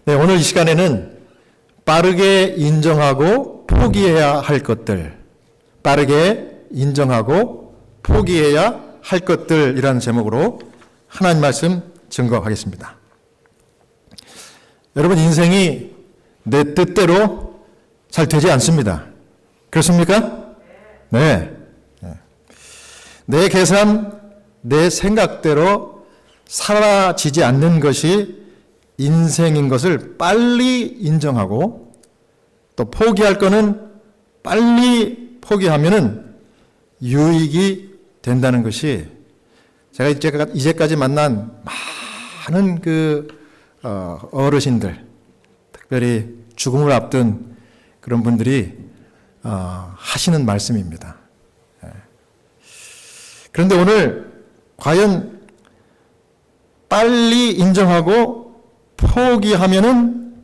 네, 오늘 이 시간에는 빠르게 인정하고 포기해야 할 것들, 빠르게 인정하고 포기해야 할 것들이라는 제목으로 하나님 말씀 증거하겠습니다. 여러분, 인생이 내 뜻대로 잘 되지 않습니다. 그렇습니까? 네. 내 계산, 내 생각대로 사라지지 않는 것이 인생인 것을 빨리 인정하고 또 포기할 거는 빨리 포기하면은 유익이 된다는 것이 제가 이제까지 만난 많은 어르신들, 특별히 죽음을 앞둔 그런 분들이 하시는 말씀입니다. 그런데 오늘 과연 빨리 인정하고 포기하면은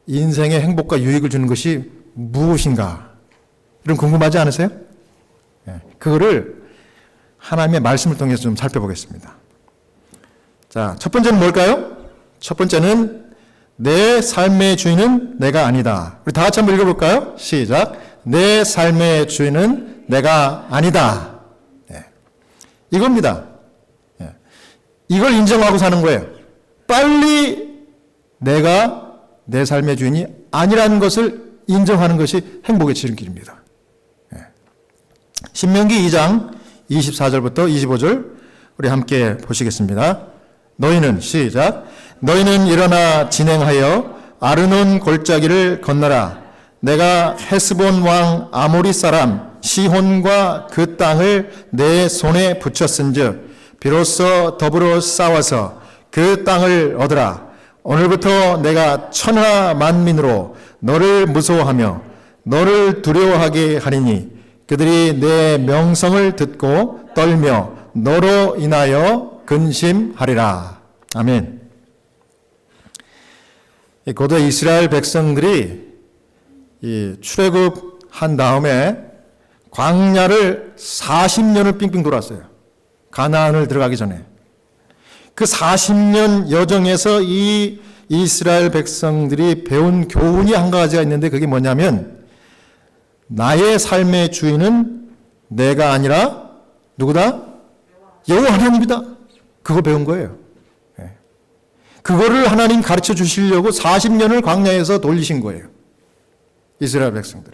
인생의 행복과 유익을 주는 것이 무엇인가? 이런 궁금하지 않으세요? 그거를 하나님의 말씀을 통해서 좀 살펴보겠습니다. 자, 첫 번째는 뭘까요? 첫 번째는 내 삶의 주인은 내가 아니다. 우리 다 같이 한번 읽어볼까요? 시작. 내 삶의 주인은 내가 아니다. 이겁니다. 이걸 인정하고 사는 거예요. 빨리 내가 내 삶의 주인이 아니라는 것을 인정하는 것이 행복의 지름길입니다. 신명기 2장 24절부터 25절 우리 함께 보시겠습니다. 너희는 시작. 너희는 일어나 진행하여 아르논 골짜기를 건너라. 내가 헤스본 왕 아모리 사람 시혼과 그 땅을 내 손에 붙였은즉 비로소 더불어 싸워서 그 땅을 얻으라. 오늘부터 내가 천하 만민으로 너를 무서워하며 너를 두려워하게 하리니 그들이 내 명성을 듣고 떨며 너로 인하여 근심하리라. 아멘. 고대 이스라엘 백성들이 출애굽한 다음에 광야를 40년을 빙빙 돌았어요. 가나안을 들어가기 전에. 그 40년 여정에서 이 이스라엘 백성들이 배운 교훈이 한 가지가 있는데 그게 뭐냐면 나의 삶의 주인은 내가 아니라 누구다? 여호와 하나님이다. 그거 배운 거예요. 그거를 하나님 가르쳐 주시려고 40년을 광야에서 돌리신 거예요. 이스라엘 백성들.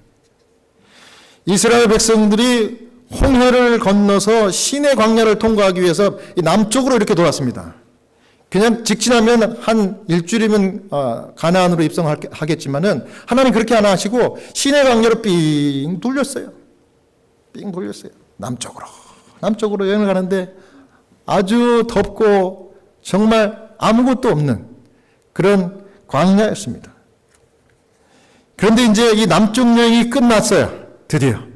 이스라엘 백성들이 홍해를 건너서 시내 광야를 통과하기 위해서 남쪽으로 이렇게 돌았습니다. 그냥 직진하면 한 일주일이면 가나안으로 입성하겠지만은 하나님 그렇게 안 하시고 시내 광야로 삥 돌렸어요. 삥 돌렸어요. 남쪽으로 여행을 가는데 아주 덥고 정말 아무것도 없는 그런 광야였습니다. 그런데 이제 이 남쪽 여행이 끝났어요. 드디어.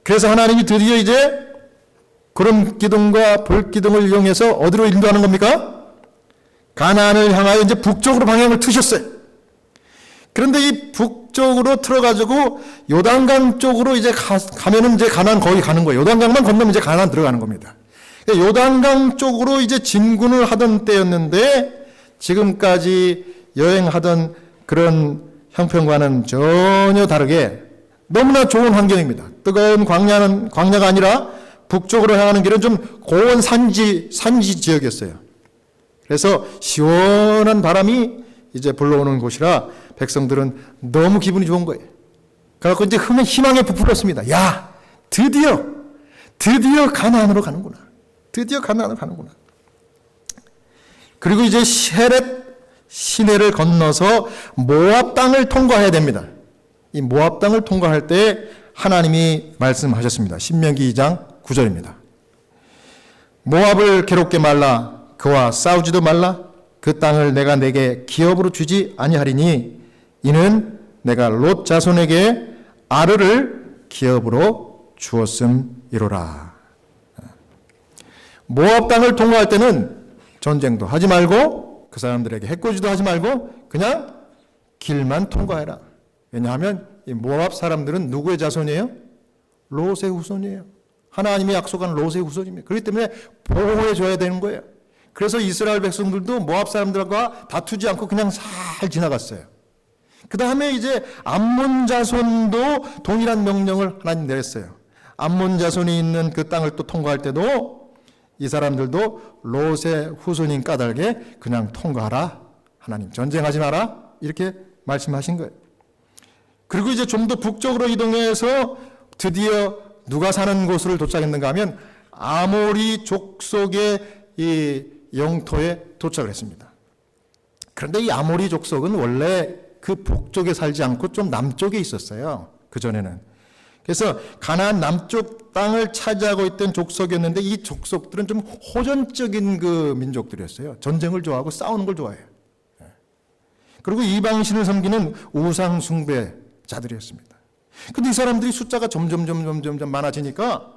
그래서 하나님이 드디어 이제 구름 기둥과 불 기둥을 이용해서 어디로 인도하는 겁니까? 가나안을 향하여 이제 북쪽으로 방향을 트셨어요. 그런데 이 북쪽으로 틀어가지고 요단강 쪽으로 이제 가면은 이제 가나안 거기 가는 거예요. 요단강만 건너면 이제 가나안 들어가는 겁니다. 그러니까 요단강 쪽으로 이제 진군을 하던 때였는데 지금까지 여행하던 그런 형편과는 전혀 다르게 너무나 좋은 환경입니다. 뜨거운 광야가 아니라 북쪽으로 향하는 길은 좀 고온 산지 지역이었어요. 그래서 시원한 바람이 이제 불러오는 곳이라 백성들은 너무 기분이 좋은 거예요. 그래서 이제 희망에 부풀었습니다. 야, 드디어 가나안으로 가는구나. 그리고 이제 세렛 시내를 건너서 모압 땅을 통과해야 됩니다. 이 모압 땅을 통과할 때 하나님이 말씀하셨습니다. 신명기 2장 9절입니다. 모압을 괴롭게 말라. 그와 싸우지도 말라. 그 땅을 내가 내게 기업으로 주지 아니하리니 이는 내가 롯 자손에게 아르를 기업으로 주었음이로라. 모압 땅을 통과할 때는 전쟁도 하지 말고 그 사람들에게 해코지도 하지 말고 그냥 길만 통과해라. 왜냐하면 이 모압 사람들은 누구의 자손이에요? 롯의 후손이에요. 하나님이 약속한 롯의 후손입니다. 그렇기 때문에 보호해 줘야 되는 거예요. 그래서 이스라엘 백성들도 모압 사람들과 다투지 않고 그냥 잘 지나갔어요. 그 다음에 이제 암몬 자손도 동일한 명령을 하나님 내렸어요. 암몬 자손이 있는 그 땅을 또 통과할 때도 이 사람들도 롯의 후손인 까닭에 그냥 통과하라. 하나님 전쟁하지 마라. 이렇게 말씀하신 거예요. 그리고 이제 좀 더 북쪽으로 이동해서 드디어 누가 사는 곳을 도착했는가 하면 아모리 족속의 이 영토에 도착을 했습니다. 그런데 이 아모리 족속은 원래 그 북쪽에 살지 않고 좀 남쪽에 있었어요. 그전에는. 그래서 가나안 남쪽 땅을 차지하고 있던 족속이었는데 이 족속들은 좀 호전적인 그 민족들이었어요. 전쟁을 좋아하고 싸우는 걸 좋아해요. 그리고 이방신을 섬기는 우상 숭배자들이었습니다. 근데 이 사람들이 숫자가 점점 많아지니까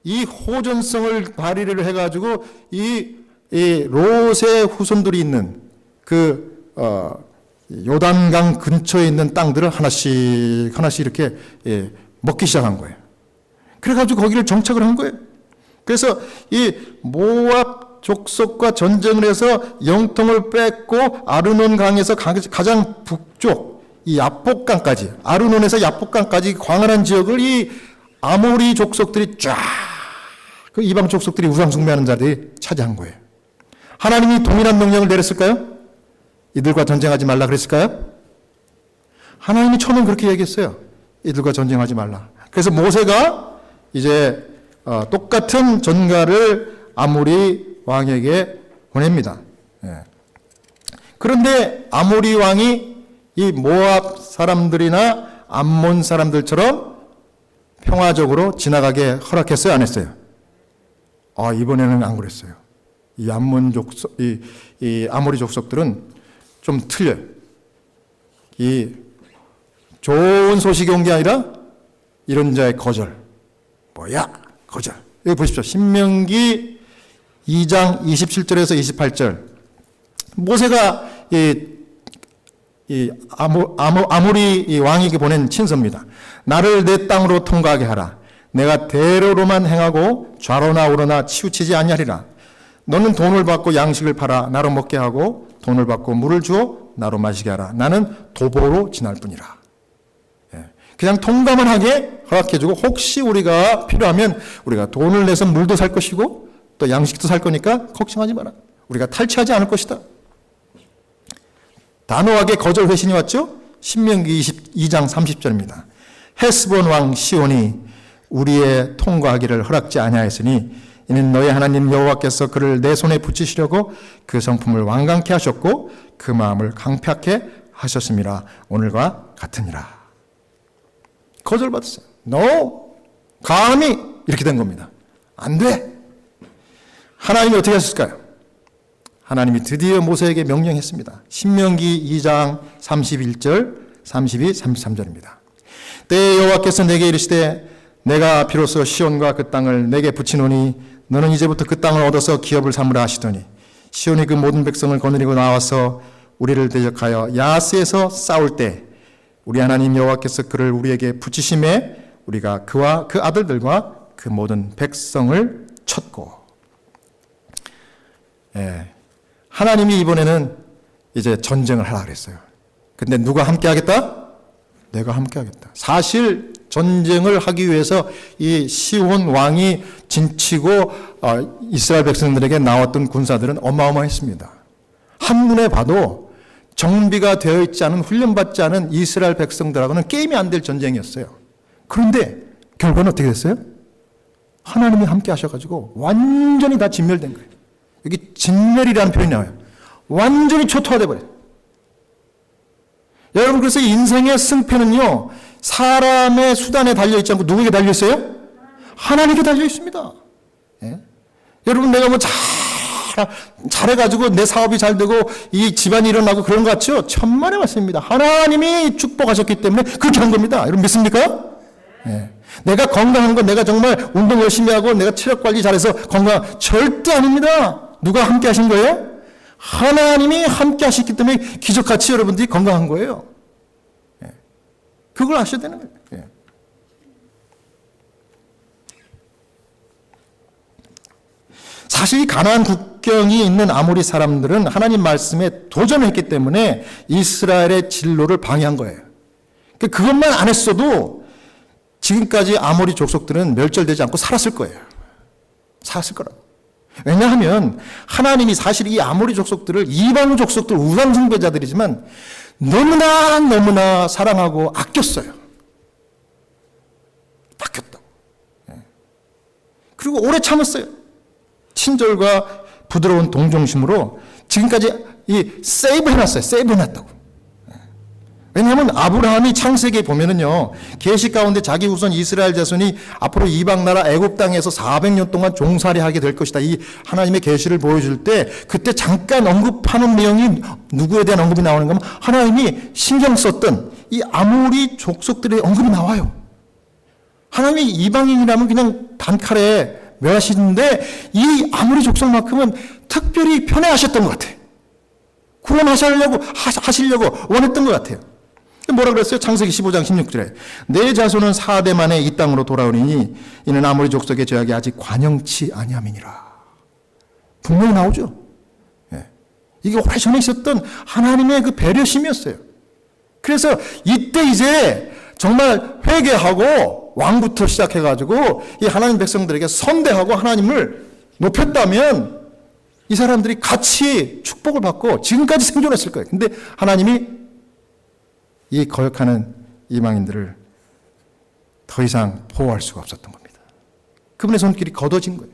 이 호전성을 발휘를 해가지고 이 롯의 후손들이 있는 그 요단강 근처에 있는 땅들을 하나씩 이렇게 먹기 시작한 거예요. 그래가지고 거기를 정착을 한 거예요. 그래서 이 모압 족속과 전쟁을 해서 영통을 뺏고 아르논 강에서 가장 북쪽 이 야복강까지, 아르논에서 야복강까지 광활한 지역을 이 아모리 족속들이 쫙 그 이방 족속들이 우상 숭배하는 자들이 차지한 거예요. 하나님이 동일한 명령을 내렸을까요? 이들과 전쟁하지 말라 그랬을까요? 하나님이 처음엔 그렇게 얘기했어요. 이들과 전쟁하지 말라. 그래서 모세가 이제 똑같은 전가를 아모리 왕에게 보냅니다. 그런데 아모리 왕이 이 모압 사람들이나 암몬 사람들처럼 평화적으로 지나가게 허락했어요? 안 했어요? 이번에는 안 그랬어요. 이 암몬 족속, 이 아모리 족속들은 좀 틀려요. 이 좋은 소식이 온 게 아니라 이런 자의 거절. 뭐야? 거절. 여기 보십시오. 신명기 2장 27절에서 28절. 모세가 아모리 왕에게 보낸 친서입니다. 나를 내 땅으로 통과하게 하라. 내가 대로로만 행하고 좌로나 우로나 치우치지 아니하리라. 너는 돈을 받고 양식을 팔아 나로 먹게 하고 돈을 받고 물을 주어 나로 마시게 하라. 나는 도보로 지날 뿐이라. 그냥 통과만 하게 허락해주고 혹시 우리가 필요하면 우리가 돈을 내서 물도 살 것이고 또 양식도 살 거니까 걱정하지 마라. 우리가 탈취하지 않을 것이다. 단호하게 거절 회신이 왔죠? 신명기 22장 30절입니다. 헤스본 왕 시온이 우리의 통과하기를 허락지 아니하였으니 이는 너의 하나님 여호와께서 그를 내 손에 붙이시려고 그 성품을 완강케 하셨고 그 마음을 강팍케 하셨음이라. 오늘과 같으니라. 거절받았어요. No! 감히 이렇게 된 겁니다. 안 돼! 하나님이 어떻게 하셨을까요? 하나님이 드디어 모세에게 명령했습니다. 신명기 2장 31절, 32, 33절입니다. 때에 여호와께서 내게 이르시되 내가 비로소 시온과 그 땅을 내게 붙이노니 너는 이제부터 그 땅을 얻어서 기업을 삼으라 하시더니 시온이 그 모든 백성을 거느리고 나와서 우리를 대적하여 야스에서 싸울 때 우리 하나님 여호와께서 그를 우리에게 붙이심에 우리가 그와 그 아들들과 그 모든 백성을 쳤고. 하나님이 이번에는 이제 전쟁을 하라 그랬어요. 근데 누가 함께 하겠다? 내가 함께 하겠다. 사실 전쟁을 하기 위해서 이 시온 왕이 진치고 이스라엘 백성들에게 나왔던 군사들은 어마어마했습니다. 한눈에 봐도 정비가 되어 있지 않은, 훈련받지 않은 이스라엘 백성들하고는 게임이 안 될 전쟁이었어요. 그런데 결과는 어떻게 됐어요? 하나님이 함께 하셔가지고 완전히 다 진멸된 거예요. 여기 진멸이라는 표현이 나와요. 완전히 초토화돼 버려요. 여러분, 그래서 인생의 승패는요, 사람의 수단에 달려있지 않고 누구에게 달려있어요? 하나님께 달려있습니다. 예? 여러분, 내가 뭐 잘해가지고 내 사업이 잘 되고 이 집안이 일어나고 그런 것 같죠? 천만의 말씀입니다. 하나님이 축복하셨기 때문에 그렇게 한 겁니다. 여러분 믿습니까? 예. 내가 건강한 건 내가 정말 운동 열심히 하고 내가 체력 관리 잘해서 건강, 절대 아닙니다. 누가 함께 하신 거예요? 하나님이 함께 하셨기 때문에 기적같이 여러분들이 건강한 거예요. 예. 그걸 아셔야 되는 거예요. 예. 사실 이 가나안 국경이 있는 아모리 사람들은 하나님 말씀에 도전했기 때문에 이스라엘의 진로를 방해한 거예요. 그것만 안 했어도 지금까지 아모리 족속들은 멸절되지 않고 살았을 거예요. 살았을 거라고. 왜냐하면 하나님이 사실 이 아모리 족속들을 이방 족속들 우상 숭배자들이지만 너무나 사랑하고 아꼈어요. 아꼈다고. 그리고 오래 참았어요. 친절과 부드러운 동정심으로 지금까지 세이브 해놨어요. 세이브 해놨다고. 왜냐하면 아브라함이 창세기에 보면은요, 계시 가운데 자기 후손 이스라엘 자손이 앞으로 이방 나라 애굽 땅에서 400년 동안 종살이하게 될 것이다. 이 하나님의 계시를 보여줄 때 그때 잠깐 언급하는 내용이 누구에 대한 언급이 나오는가 하면 하나님이 신경 썼던 이 아모리 족속들의 언급이 나와요. 하나님이 이방인이라면 그냥 단칼에 멸하시는데 이 아모리 족속만큼은 특별히 편애하셨던 것 같아요. 구원하시려고 원했던 것 같아요. 뭐라 그랬어요? 창세기 15장 16절에 내 자손은 4대 만에 이 땅으로 돌아오리니 이는 아모리 족속의 죄악이 아직 관영치 아니함이니라. 분명히 나오죠. 이게 오래전에 있었던 하나님의 그 배려심이었어요. 그래서 이때 이제 정말 회개하고 왕부터 시작해가지고 이 하나님 백성들에게 선대하고 하나님을 높였다면 이 사람들이 같이 축복을 받고 지금까지 생존했을 거예요. 근데 하나님이 이 거역하는 이방인들을 더 이상 보호할 수가 없었던 겁니다. 그분의 손길이 걷어진 거예요.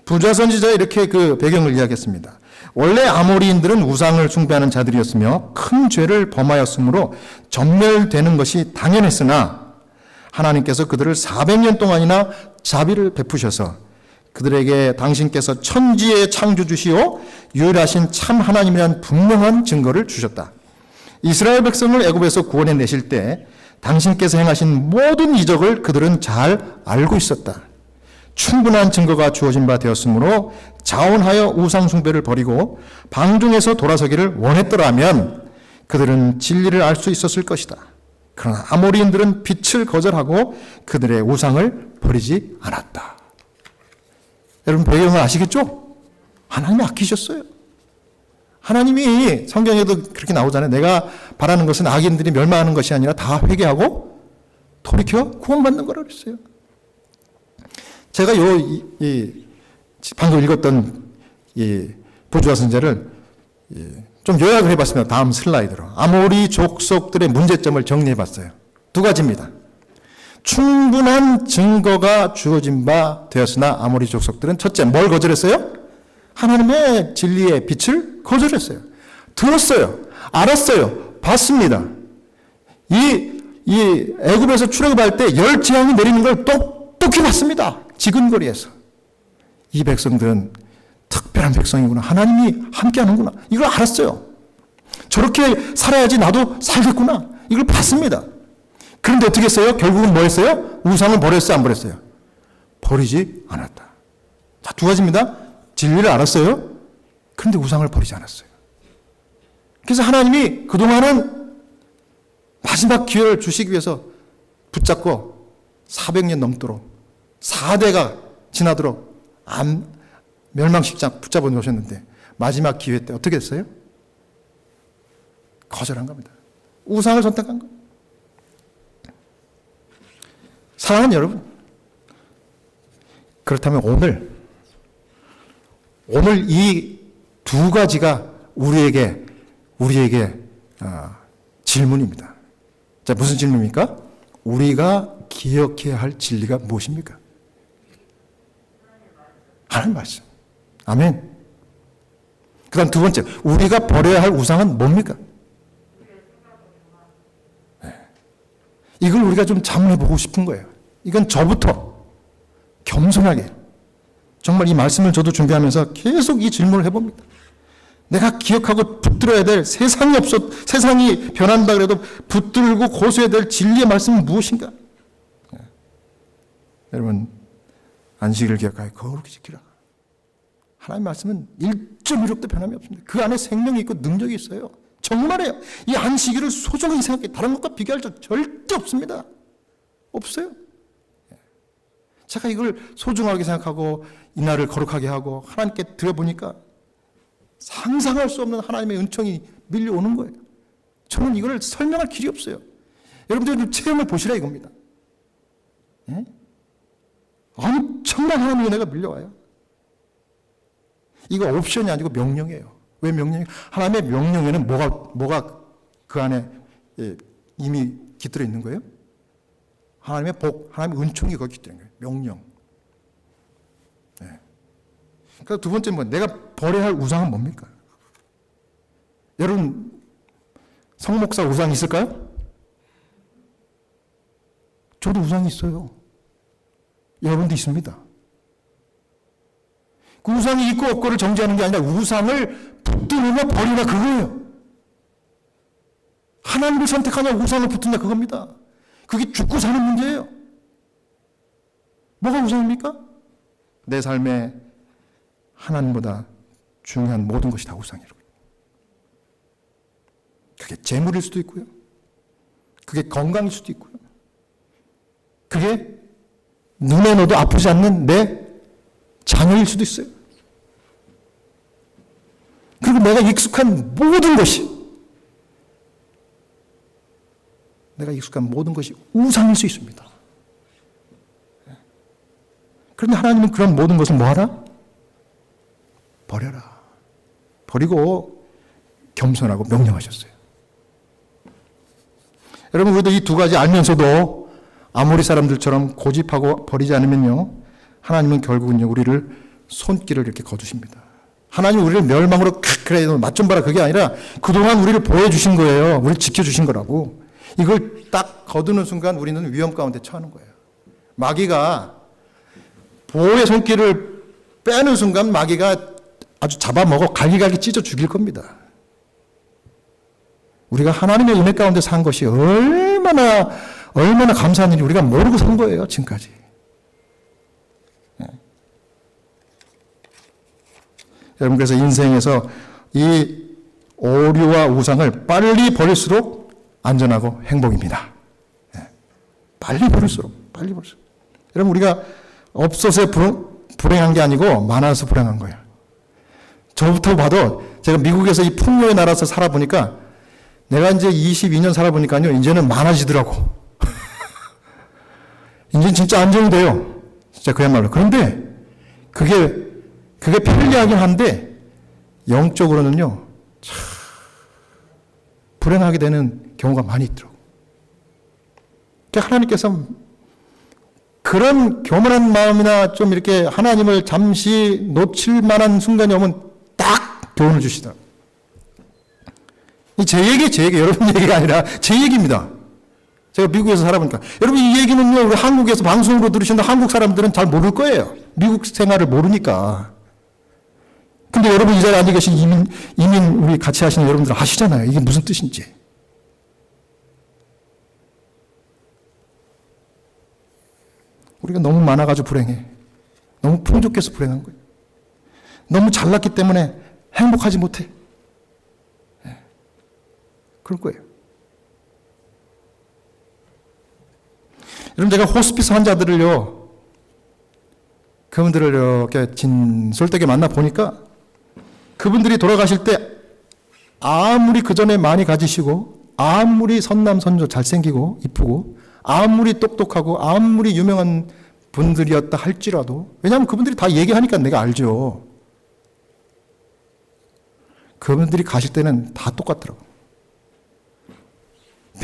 부자 선지자가 이렇게 그 배경을 이야기했습니다. 원래 아모리인들은 우상을 숭배하는 자들이었으며 큰 죄를 범하였으므로 전멸되는 것이 당연했으나 하나님께서 그들을 400년 동안이나 자비를 베푸셔서 그들에게 당신께서 천지의 창조주시오 유일하신 참 하나님이라는 분명한 증거를 주셨다. 이스라엘 백성을 애굽에서 구원해 내실 때 당신께서 행하신 모든 이적을 그들은 잘 알고 있었다. 충분한 증거가 주어진 바 되었으므로 자원하여 우상 숭배를 버리고 방중에서 돌아서기를 원했더라면 그들은 진리를 알 수 있었을 것이다. 그러나 아모리인들은 빛을 거절하고 그들의 우상을 버리지 않았다. 여러분 배경을 아시겠죠? 하나님이 아끼셨어요. 하나님이 성경에도 그렇게 나오잖아요. 내가 바라는 것은 악인들이 멸망하는 것이 아니라 다 회개하고 돌이켜 구원받는 거라고 그랬어요. 제가 방금 읽었던 이 부조와 선지자를 좀 요약을 해봤습니다. 다음 슬라이드로. 아모리 족속들의 문제점을 정리해봤어요. 두 가지입니다. 충분한 증거가 주어진 바 되었으나 아모리 족속들은 첫째, 뭘 거절했어요? 하나님의 진리의 빛을 거절했어요. 들었어요. 알았어요. 봤습니다. 이 애굽에서 출애굽할 때 열 재앙이 내리는 걸 똑똑히 봤습니다. 지근거리에서. 이 백성들은 특별한 백성이구나. 하나님이 함께하는구나. 이걸 알았어요. 저렇게 살아야지 나도 살겠구나. 이걸 봤습니다. 그런데 어떻게 했어요? 결국은 뭐 했어요? 우상을 버렸어요? 안 버렸어요? 버리지 않았다. 자, 두 가지입니다. 진리를 알았어요. 그런데 우상을 버리지 않았어요. 그래서 하나님이 그동안은 마지막 기회를 주시기 위해서 붙잡고 400년 넘도록 4대가 지나도록 멸망식장 붙잡아 놓으셨는데 마지막 기회 때 어떻게 했어요? 거절한 겁니다. 우상을 선택한 겁니다. 사랑하는 여러분, 그렇다면 오늘 이 두 가지가 우리에게 질문입니다. 자, 무슨 질문입니까? 우리가 기억해야 할 진리가 무엇입니까? 하나님 말씀. 아멘. 그 다음 두 번째, 우리가 버려야 할 우상은 뭡니까? 네. 이걸 우리가 좀 자문해보고 싶은 거예요. 이건 저부터 겸손하게 정말 이 말씀을 저도 준비하면서 계속 이 질문을 해봅니다. 내가 기억하고 붙들어야 될 세상이 변한다 그래도 붙들고 고수해야 될 진리의 말씀은 무엇인가? 네. 여러분, 안식일을 기억하여 거룩히 지키라. 하나님의 말씀은 1.1획도 변함이 없습니다. 그 안에 생명이 있고 능력이 있어요. 정말이에요. 이 안식일을 소중히 생각해. 다른 것과 비교할 적 절대 없습니다. 없어요. 제가 이걸 소중하게 생각하고 이 날을 거룩하게 하고 하나님께 드려보니까 상상할 수 없는 하나님의 은총이 밀려오는 거예요. 저는 이걸 설명할 길이 없어요. 여러분들 좀 체험을 보시라 이겁니다. 예? 엄청난 하나님의 은혜가 밀려와요. 이거 옵션이 아니고 명령이에요. 왜 명령이에요? 하나님의 명령에는 뭐가 그 안에 이미 깃들어 있는 거예요? 하나님의 복, 하나님의 은총이 거기 깃들어 있는 거예요. 명령. 네. 그러니까 두 번째 내가 버려야 할 우상은 뭡니까? 여러분 성목사 우상 있을까요? 저도 우상이 있어요. 여러분도 있습니다. 그 우상이 있고 없고를 정죄하는 게 아니라 우상을 붙드느냐 버리냐 그거예요. 하나님을 선택하냐 우상을 붙드냐 그겁니다. 그게 죽고 사는 문제예요. 뭐가 우상입니까? 내 삶에 하나님보다 중요한 모든 것이 다 우상이라고. 그게 재물일 수도 있고요. 그게 건강일 수도 있고요. 그게 눈에 넣어도 아프지 않는 내 자녀일 수도 있어요. 그리고 내가 익숙한 모든 것이 우상일 수 있습니다. 그런데 하나님은 그런 모든 것을 뭐하라? 버려라. 버리고 겸손하고 명령하셨어요. 여러분 우리도 이 두 가지 알면서도 아모리 사람들처럼 고집하고 버리지 않으면요, 하나님은 결국은요 우리를 손길을 이렇게 거두십니다. 하나님 우리를 멸망으로 그래 맛 좀 봐라 그게 아니라 그동안 우리를 보호해주신 거예요. 우리를 지켜주신 거라고. 이걸 딱 거두는 순간 우리는 위험 가운데 처하는 거예요. 마귀가 보호의 손길을 빼는 순간 마귀가 아주 잡아먹어 갈기갈기 찢어 죽일 겁니다. 우리가 하나님의 은혜 가운데 산 것이 얼마나 감사한 일이 우리가 모르고 산 거예요, 지금까지. 네. 여러분, 그래서 인생에서 이 오류와 우상을 빨리 버릴수록 안전하고 행복입니다. 네. 빨리 버릴수록. 여러분, 우리가 없어서 불행한 게 아니고 많아서 불행한 거예요. 저부터 봐도 제가 미국에서 이 풍요의 나라에서 살아보니까 내가 이제 22년 살아보니까요, 이제는 많아지더라고. 이제 진짜 안정이 돼요. 진짜 그야말로. 그런데 그게 편리하긴 한데 영적으로는요, 참 불행하게 되는 경우가 많이 있더라고. 그러니까 하나님께서 그런 교만한 마음이나 좀 이렇게 하나님을 잠시 놓칠 만한 순간이 오면 딱 교훈을 주시더라고요. 제 얘기, 여러분 얘기가 아니라 제 얘기입니다. 제가 미국에서 살아보니까. 여러분, 이 얘기는요, 우리 한국에서 방송으로 들으시는 한국 사람들은 잘 모를 거예요. 미국 생활을 모르니까. 근데 여러분 이 자리에 앉아 계신 이민 우리 같이 하시는 여러분들 아시잖아요. 이게 무슨 뜻인지. 우리가 너무 많아가지고 불행해. 너무 풍족해서 불행한 거예요. 너무 잘났기 때문에 행복하지 못해. 그럴 거예요. 여러분, 제가 호스피스 환자들을요, 그분들을 이렇게 진솔되게 만나 보니까 그분들이 돌아가실 때 아무리 그 전에 많이 가지시고, 아무리 선남선조 잘생기고 이쁘고, 아무리 똑똑하고, 아무리 유명한 분들이었다 할지라도, 왜냐하면 그분들이 다 얘기하니까 내가 알죠. 그분들이 가실 때는 다 똑같더라고.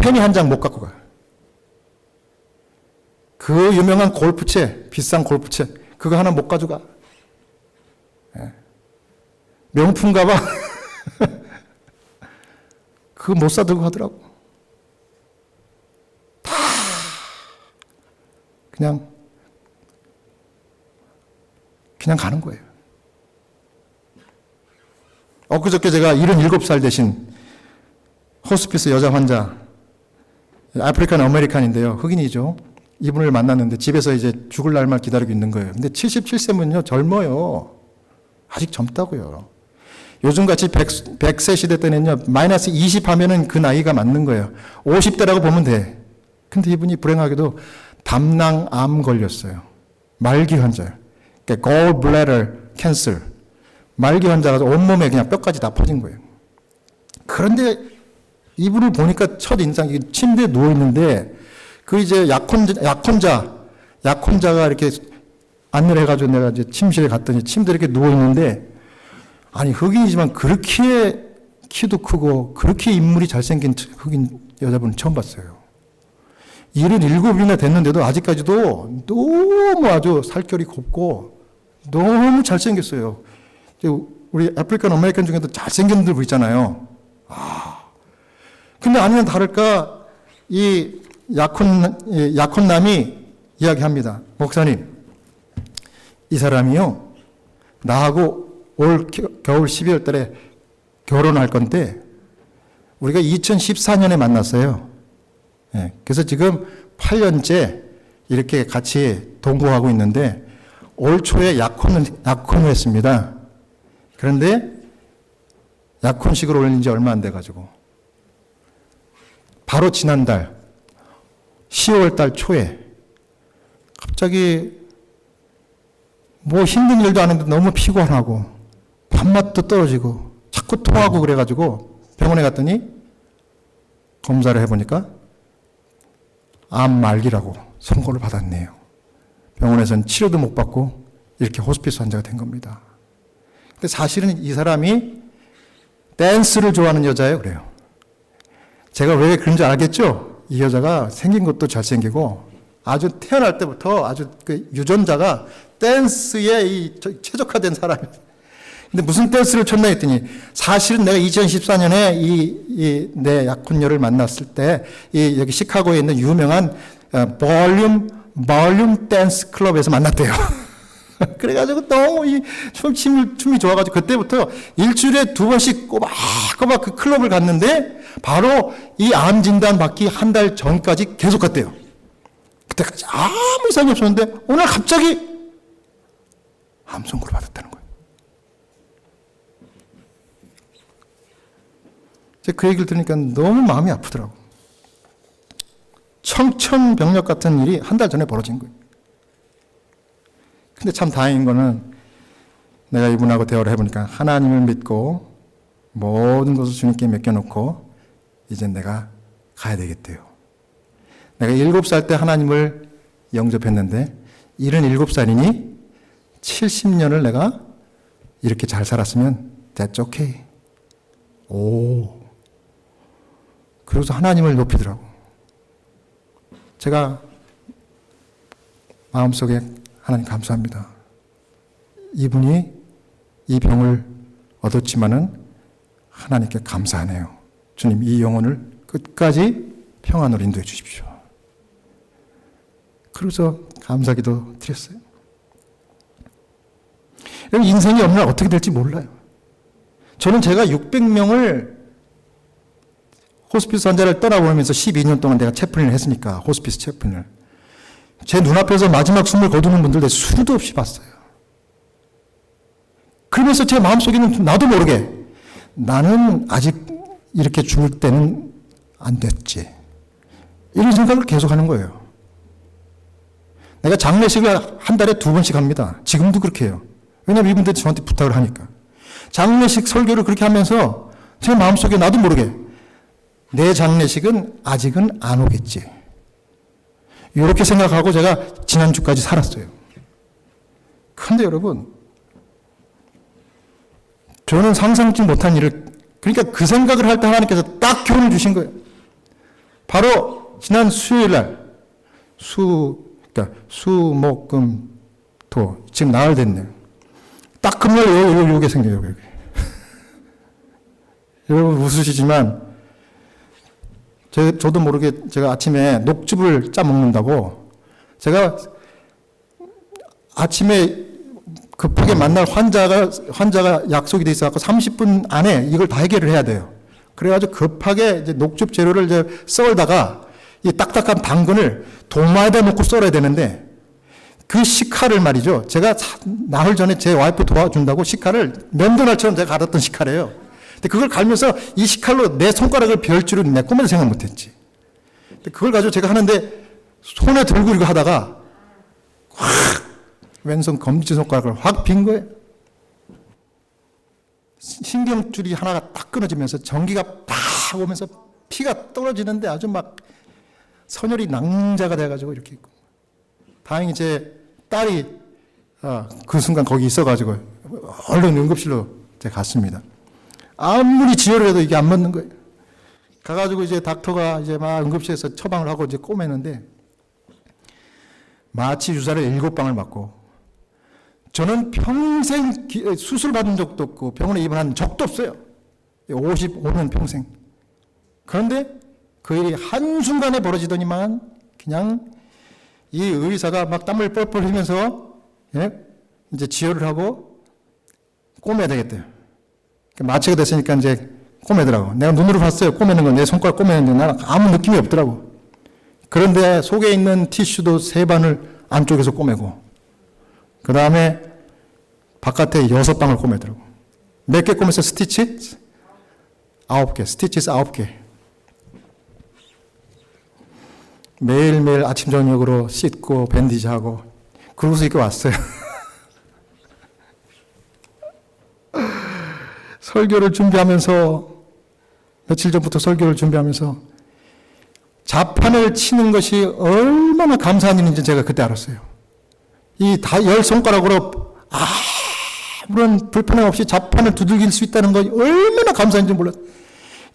펜이 한 장 못 갖고 가요. 그 유명한 골프채, 비싼 골프채, 그거 하나 못 가져가. 네. 명품 가방, 그거 못 사들고 하더라고. 다 그냥 가는 거예요. 엊그저께 제가 77살 되신 호스피스 여자 환자, 아프리칸 아메리칸인데요. 흑인이죠. 이분을 만났는데 집에서 이제 죽을 날만 기다리고 있는 거예요. 근데 77세면요, 젊어요. 아직 젊다고요. 요즘같이 100세 시대 때는요, 마이너스 20 하면은 그 나이가 맞는 거예요. 50대라고 보면 돼. 근데 이분이 불행하게도 담낭암 걸렸어요. 말기 환자예요. 그러니까 gallbladder cancer. 말기 환자라서 온몸에 그냥 뼈까지 다 퍼진 거예요. 그런데 이분을 보니까 첫 인상이 침대에 누워있는데 그 이제 약혼자가 이렇게 안내를 해가지고 내가 이제 침실에 갔더니 침대에 이렇게 누워있는데 아니 흑인이지만 그렇게 키도 크고 그렇게 인물이 잘생긴 흑인 여자분은 처음 봤어요. 77이나 됐는데도 아직까지도 너무 아주 살결이 곱고 너무 잘생겼어요. 우리 아프리칸 아메리칸 중에도 잘생긴 분들 있잖아요. 근데 아니면 다를까 이 약혼남이 이야기합니다. 목사님, 이 사람이요 나하고 올 겨울 12월 달에 결혼할 건데 우리가 2014년에 만났어요. 그래서 지금 8년째 이렇게 같이 동거하고 있는데 올 초에 약혼을 했습니다. 그런데 약혼식을 올린 지 얼마 안 돼가지고 바로 지난달 10월 달 초에 갑자기 뭐 힘든 일도 아닌데 너무 피곤하고 밥맛도 떨어지고 자꾸 토하고 그래가지고 병원에 갔더니 검사를 해보니까 암 말기라고 선고를 받았네요. 병원에서는 치료도 못 받고 이렇게 호스피스 환자가 된 겁니다. 근데 사실은 이 사람이 댄스를 좋아하는 여자예요. 그래요. 제가 왜 그런지 알겠죠? 이 여자가 생긴 것도 잘생기고 아주 태어날 때부터 아주 그 유전자가 댄스에 최적화된 사람이에요. 근데 무슨 댄스를 췄나 했더니 사실은 내가 2014년에 내 약혼녀를 만났을 때 여기 시카고에 있는 유명한 볼륨 댄스 클럽에서 만났대요. 그래가지고 너무 춤이 좋아가지고 그때부터 일주일에 2번씩 꼬박꼬박 그 클럽을 갔는데 바로 이 암 진단 받기 한 달 전까지 계속 갔대요. 그때까지 아무 이상이 없었는데 오늘 갑자기 암 선고를 받았다는 거예요. 제가 그 얘기를 들으니까 너무 마음이 아프더라고. 청천벽력 같은 일이 한 달 전에 벌어진 거예요. 근데 참 다행인 거는 내가 이분하고 대화를 해보니까 하나님을 믿고 모든 것을 주님께 맡겨놓고 이제 내가 가야 되겠대요. 내가 7살 때 하나님을 영접했는데 77살이니 70년을 내가 이렇게 잘 살았으면 that's okay. 그러고서 하나님을 높이더라고. 제가 마음속에 하나님 감사합니다. 이분이 이 병을 얻었지만은 하나님께 감사하네요. 주님 이 영혼을 끝까지 평안으로 인도해 주십시오. 그래서 감사기도 드렸어요. 인생이 어느 날 어떻게 될지 몰라요. 저는 제가 600명을 호스피스 환자를 떠나보내면서 12년 동안 내가 채플린을 했으니까 호스피스 채플린을 제 눈앞에서 마지막 숨을 거두는 분들 수도 없이 봤어요. 그러면서 제 마음속에는 나도 모르게 나는 아직 이렇게 죽을 때는 안 됐지. 이런 생각을 계속하는 거예요. 내가 장례식을 한 달에 2번씩 합니다. 지금도 그렇게 해요. 왜냐하면 이분들이 저한테 부탁을 하니까. 장례식 설교를 그렇게 하면서 제 마음속에 나도 모르게 내 장례식은 아직은 안 오겠지. 이렇게 생각하고 제가 지난주까지 살았어요. 그런데 여러분, 저는 상상치 못한 일을, 그러니까 그 생각을 할 때 하나님께서 딱 교훈을 주신 거예요. 바로 지난 수요일 날, 그러니까 수, 목, 금, 토, 지금 나흘 됐네요. 딱 금요일 요게 생겨요. 여러분 웃으시지만, 저도 모르게 제가 아침에 녹즙을 짜 먹는다고 제가 아침에 급하게 만날 환자가 약속이 돼 있어서 30분 안에 이걸 다 해결을 해야 돼요. 그래가지고 급하게 이제 녹즙 재료를 이제 썰다가 이 딱딱한 당근을 도마에다 놓고 썰어야 되는데 그 식칼을 말이죠. 제가 나흘 전에 제 와이프 도와준다고 식칼을 면도날처럼 제가 갈았던 식칼이에요. 근데 그걸 갈면서 이 식칼로 내 손가락을 베을 줄은 내 꿈에도 생각 못했지. 근데 그걸 가지고 제가 하는데 손에 들고 이렇게 하다가 확 왼손 검지 손가락을 확 빈 거예요. 신경줄이 하나가 딱 끊어지면서 전기가 팍 오면서 피가 떨어지는데 아주 막 선혈이 낭자가 돼가지고 이렇게 있고. 다행히 제 딸이 그 순간 거기 있어가지고 얼른 응급실로 제가 갔습니다. 아무리 지혈을 해도 이게 안 맞는 거예요. 가가지고 이제 닥터가 이제 막 응급실에서 처방을 하고 이제 꼬매는데 마취 주사를 7방을 맞고 저는 평생 수술 받은 적도 없고 병원에 입원한 적도 없어요. 55년 평생. 그런데 그 일이 한순간에 벌어지더니만 그냥 이 의사가 막 땀을 뻘뻘 흘리면서 이제 지혈을 하고 꼬매야 되겠대요. 마취가 됐으니까 이제 꼬매더라고. 내가 눈으로 봤어요. 꼬매는 건 내 손가락 꼬매는데 나는 아무 느낌이 없더라고. 그런데 속에 있는 티슈도 3반을 안쪽에서 꼬매고 그 다음에 바깥에 6방을 꼬매더라고. 몇 개 꼬매서 스티치? 9개. 스티치스 9개. 매일매일 아침 저녁으로 씻고 밴디지하고 그러고서 이렇게 왔어요. 설교를 준비하면서 며칠 전부터 설교를 준비하면서 자판을 치는 것이 얼마나 감사한 일인지 제가 그때 알았어요. 이 10손가락으로 아무런 불편함 없이 자판을 두들길 수 있다는 것이 얼마나 감사한지 몰랐어요.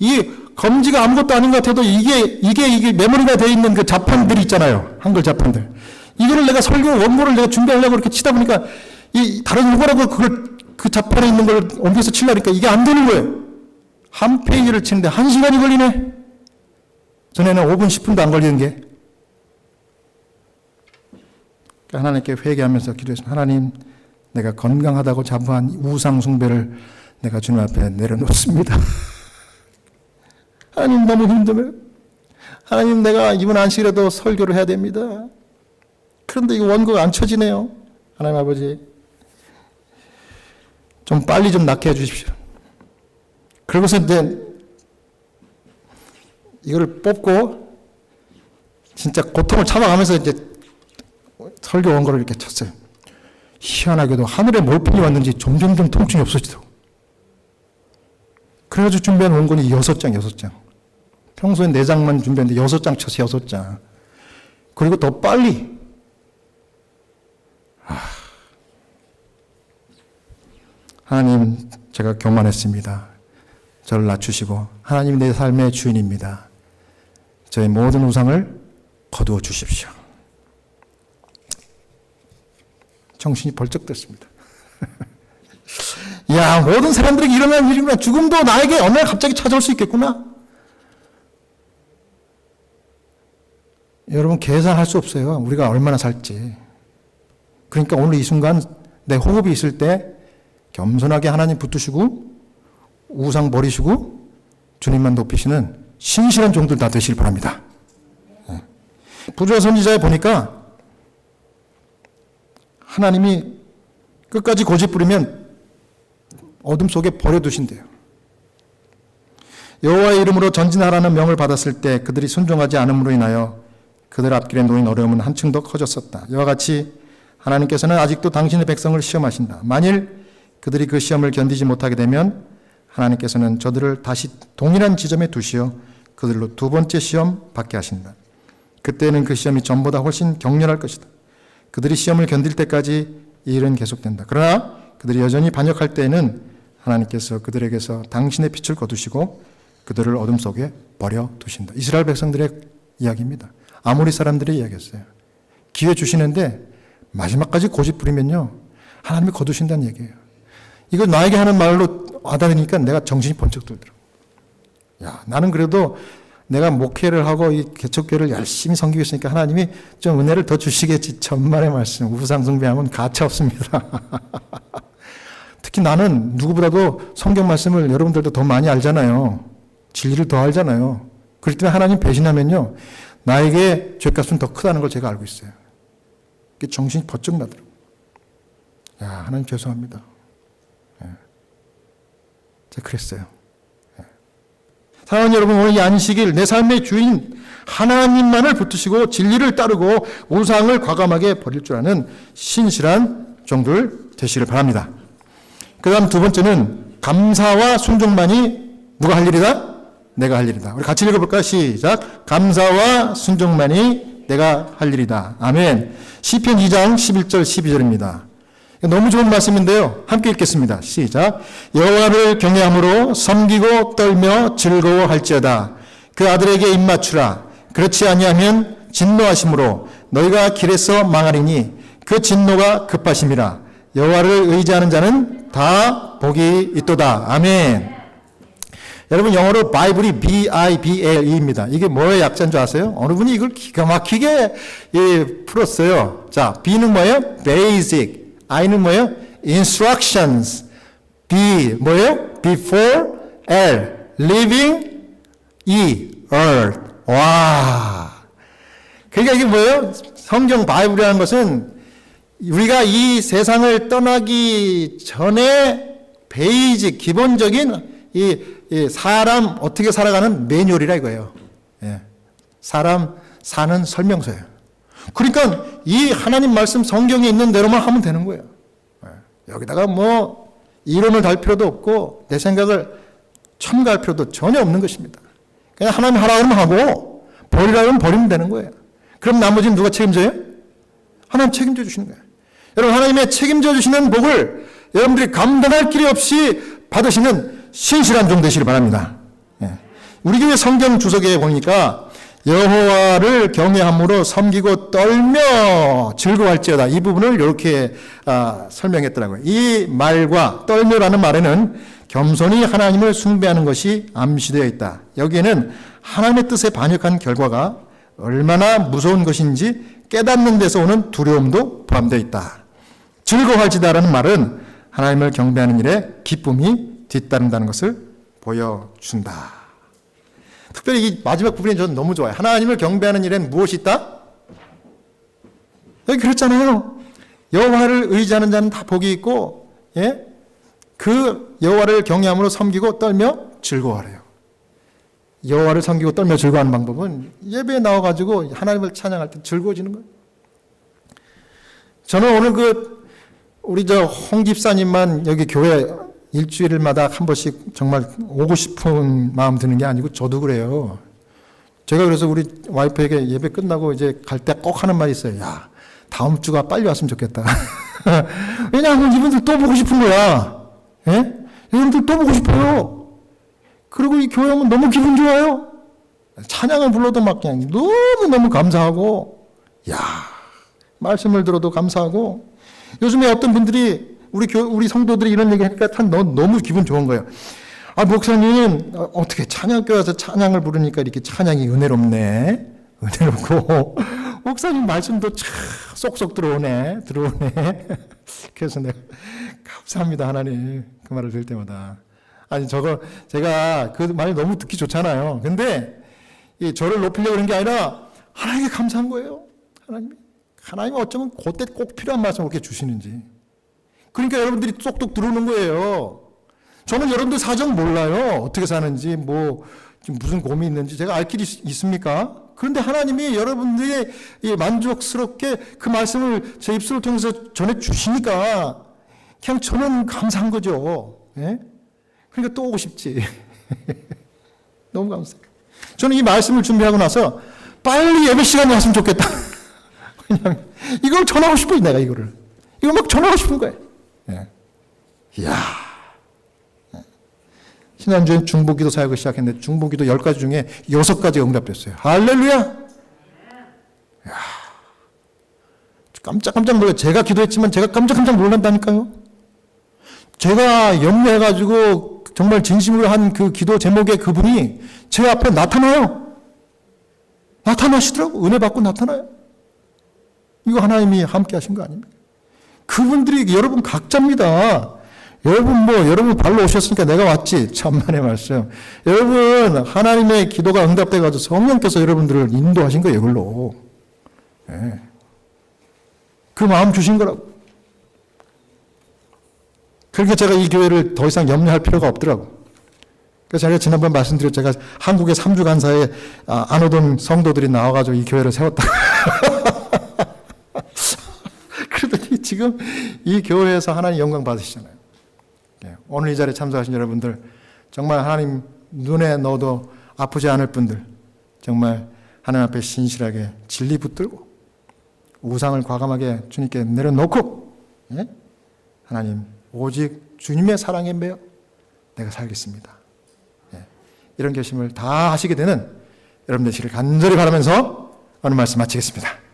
이 검지가 아무것도 아닌 것 같아도 이게 메모리가 되어 있는 그 자판들이 있잖아요. 한글 자판들. 이거를 내가 설교 원고를 내가 준비하려고 이렇게 치다 보니까 이 다른 요거라고 그 자판에 있는 걸 옮겨서 치려니까 이게 안 되는 거예요. 한 페이지를 치는데 1시간이 걸리네. 전에는 5분, 10분도 안 걸리는 게. 하나님께 회개하면서 기도했습니다. 하나님, 내가 건강하다고 자부한 우상 숭배를 내가 주님 앞에 내려놓습니다. 하나님 너무 힘들어요. 하나님 내가 이번 안식이라도 설교를 해야 됩니다. 그런데 이 원고가 안 쳐지네요. 하나님 아버지 좀 빨리 좀 낫게 해주십시오. 그러고서 이제 이걸 뽑고 진짜 고통을 참아가면서 이제 설교 원고를 이렇게 쳤어요. 희한하게도 하늘에 몰핀이 왔는지 점점점 통증이 없어지더라고. 그래가지고 준비한 원고는 6장. 평소엔 4장만 준비했는데 6장 쳐서 6장. 그리고 더 빨리. 하나님, 제가 교만했습니다. 저를 낮추시고 하나님 내 삶의 주인입니다. 저의 모든 우상을 거두어 주십시오. 정신이 벌쩍 들었습니다. 야, 모든 사람들에게 일어나는 일이구나. 죽음도 나에게 어느 날 갑자기 찾아올 수 있겠구나. 여러분 계산할 수 없어요. 우리가 얼마나 살지. 그러니까 오늘 이 순간 내 호흡이 있을 때 겸손하게 하나님 붙드시고 우상 버리시고 주님만 높이시는 신실한 종들 다 되시길 바랍니다. 부조와 선지자에 보니까 하나님이 끝까지 고집 부리면 어둠 속에 버려두신대요. 여호와의 이름으로 전진하라는 명을 받았을 때 그들이 순종하지 않음으로 인하여 그들 앞길에 놓인 어려움은 한층 더 커졌었다. 이와 같이 하나님께서는 아직도 당신의 백성을 시험하신다. 만일 그들이 그 시험을 견디지 못하게 되면 하나님께서는 저들을 다시 동일한 지점에 두시어 그들로 2번째 시험 받게 하신다. 그때는 그 시험이 전보다 훨씬 격렬할 것이다. 그들이 시험을 견딜 때까지 이 일은 계속된다. 그러나 그들이 여전히 반역할 때에는 하나님께서 그들에게서 당신의 빛을 거두시고 그들을 어둠 속에 버려두신다. 이스라엘 백성들의 이야기입니다. 아모리 사람들의 이야기였어요. 기회 주시는데 마지막까지 고집 부리면요 하나님이 거두신다는 얘기예요. 이거 나에게 하는 말로 와닿으니까 내가 정신이 번쩍 들더라고요. 야, 나는 그래도 내가 목회를 하고 이 개척교회를 열심히 섬기고 있으니까 하나님이 좀 은혜를 더 주시겠지. 천만의 말씀. 우상 숭배하면 가차 없습니다. 특히 나는 누구보다도 성경 말씀을 여러분들도 더 많이 알잖아요. 진리를 더 알잖아요. 그렇기 때문에 하나님 배신하면요 나에게 죄값은 더 크다는 걸 제가 알고 있어요. 정신이 번쩍 나더라고요. 야, 하나님 죄송합니다. 제가 그랬어요. 사랑하는 여러분, 오늘 이 안식일 내 삶의 주인 하나님만을 붙드시고 진리를 따르고 우상을 과감하게 버릴 줄 아는 신실한 종들 되시길 바랍니다. 그 다음 2번째는 감사와 순종만이 누가 할 일이다? 내가 할 일이다. 우리 같이 읽어볼까요? 시작. 감사와 순종만이 내가 할 일이다. 아멘. 시편 2장 11절 12절입니다. 너무 좋은 말씀인데요. 함께 읽겠습니다. 시작. 여호와를 경외함으로 섬기고 떨며 즐거워할지어다. 그 아들에게 입맞추라. 그렇지 아니하면 진노하심으로 너희가 길에서 망하리니 그 진노가 급하심이라. 여호와를 의지하는 자는 다 복이 있도다. 아멘. 여러분 영어로 바이블이 B-I-B-L-E입니다. 이게 뭐의 약자인 줄 아세요? 어느 분이 이걸 기가 막히게 풀었어요. 자, B는 뭐예요? Basic. I는 뭐예요? Instructions. B 뭐예요? Before. L. Living. E. Earth. 와. 그러니까 이게 뭐예요? 성경 바이블이라는 것은 우리가 이 세상을 떠나기 전에 베이직, 기본적인 이 사람 어떻게 살아가는 매뉴얼이라 이거예요. 예. 사람 사는 설명서예요. 그러니까 이 하나님 말씀 성경에 있는 대로만 하면 되는 거예요. 예. 여기다가 뭐 이론을 달 필요도 없고 내 생각을 첨가할 필요도 전혀 없는 것입니다. 그냥 하나님 하라 그러면 하고 버리라 그러면 버리면 되는 거예요. 그럼 나머지는 누가 책임져요? 하나님 책임져 주시는 거예요. 여러분 하나님의 책임져 주시는 복을 여러분들이 감당할 길이 없이 받으시는 신실한 종 되시길 바랍니다. 예. 우리 교회 성경 주석에 보니까 여호와를 경외함으로 섬기고 떨며 즐거워할지어다. 이 부분을 이렇게 설명했더라고요. 이 말과 떨며라는 말에는 겸손히 하나님을 숭배하는 것이 암시되어 있다. 여기에는 하나님의 뜻에 반역한 결과가 얼마나 무서운 것인지 깨닫는 데서 오는 두려움도 포함되어 있다. 즐거워할지다라는 말은 하나님을 경배하는 일에 기쁨이 뒤따른다는 것을 보여준다. 특별히 이 마지막 부분이 저는 너무 좋아요. 하나님을 경배하는 일엔 무엇이 있다? 여기 그랬잖아요. 여호와를 의지하는 자는 다 복이 있고, 예? 그 여호와를 경외함으로 섬기고 떨며 즐거워하래요. 여호와를 섬기고 떨며 즐거워하는 방법은 예배에 나와가지고 하나님을 찬양할 때 즐거워지는 거예요. 저는 오늘 우리 홍 집사님만 여기 교회 일주일마다 한 번씩 정말 오고 싶은 마음 드는 게 아니고 저도 그래요. 제가 그래서 우리 와이프에게 예배 끝나고 이제 갈 때 꼭 하는 말이 있어요. 야, 다음 주가 빨리 왔으면 좋겠다. 왜냐하면 이분들 또 보고 싶은 거야. 예? 이분들 또 보고 싶어요. 그리고 이 교회 오면 너무 기분 좋아요. 찬양을 불러도 막 그냥 너무너무 감사하고, 야, 말씀을 들어도 감사하고, 요즘에 어떤 분들이 우리 성도들이 이런 얘기 하니까 너무 기분 좋은 거예요. 아, 목사님, 어떻게 찬양교회 와서 찬양을 부르니까 이렇게 찬양이 은혜롭네. 은혜롭고, 목사님 말씀도 참 쏙쏙 들어오네. 그래서 내가, 감사합니다, 하나님. 그 말을 들을 때마다. 아니, 제가 그 말이 너무 듣기 좋잖아요. 근데, 저를 높이려고 그런 게 아니라, 하나님께 감사한 거예요. 하나님이 어쩌면 그때 꼭 필요한 말씀을 그렇게 주시는지. 그러니까 여러분들이 쏙쏙 들어오는 거예요. 저는 여러분들 사정 몰라요. 어떻게 사는지, 무슨 고민이 있는지 제가 알 길이 있습니까? 그런데 하나님이 여러분들이 만족스럽게 그 말씀을 제 입술을 통해서 전해주시니까 그냥 저는 감사한 거죠. 예? 그러니까 또 오고 싶지. 너무 감사해요. 저는 이 말씀을 준비하고 나서 빨리 예배 시간이 왔으면 좋겠다. 왜냐하면 이걸 전하고 싶어요, 내가 이걸 막 전하고 싶은 거예요. 예. 이야. 지난주엔 중보기도 사역을 시작했는데 중보기도 10가지 중에 6가지가 응답됐어요. 할렐루야. 이야. 깜짝깜짝 놀라요. 제가 기도했지만 제가 깜짝깜짝 놀란다니까요. 제가 염려해가지고 정말 진심으로 한 그 기도 제목의 그분이 제 앞에 나타나요. 나타나시더라고. 은혜 받고 나타나요. 이거 하나님이 함께 하신 거 아닙니까? 그분들이 여러분 각자입니다. 여러분 발로 오셨으니까 내가 왔지. 참만의 말씀. 여러분, 하나님의 기도가 응답돼가지고 성령께서 여러분들을 인도하신 거예요, 이걸로. 네. 그 마음 주신 거라고. 그러니까 제가 이 교회를 더 이상 염려할 필요가 없더라고. 그래서 제가 지난번 말씀드렸죠. 제가 한국에 3주 간사에 안 오던 성도들이 나와가지고 이 교회를 세웠다. 그러더니 지금 이 교회에서 하나님 영광 받으시잖아요. 오늘 이 자리에 참석하신 여러분들, 정말 하나님 눈에 넣어도 아프지 않을 분들, 정말 하나님 앞에 신실하게 진리 붙들고 우상을 과감하게 주님께 내려놓고, 예? 하나님 오직 주님의 사랑에 매여 내가 살겠습니다. 예. 이런 결심을 다 하시게 되는 여러분 되시길 간절히 바라면서 오늘 말씀 마치겠습니다.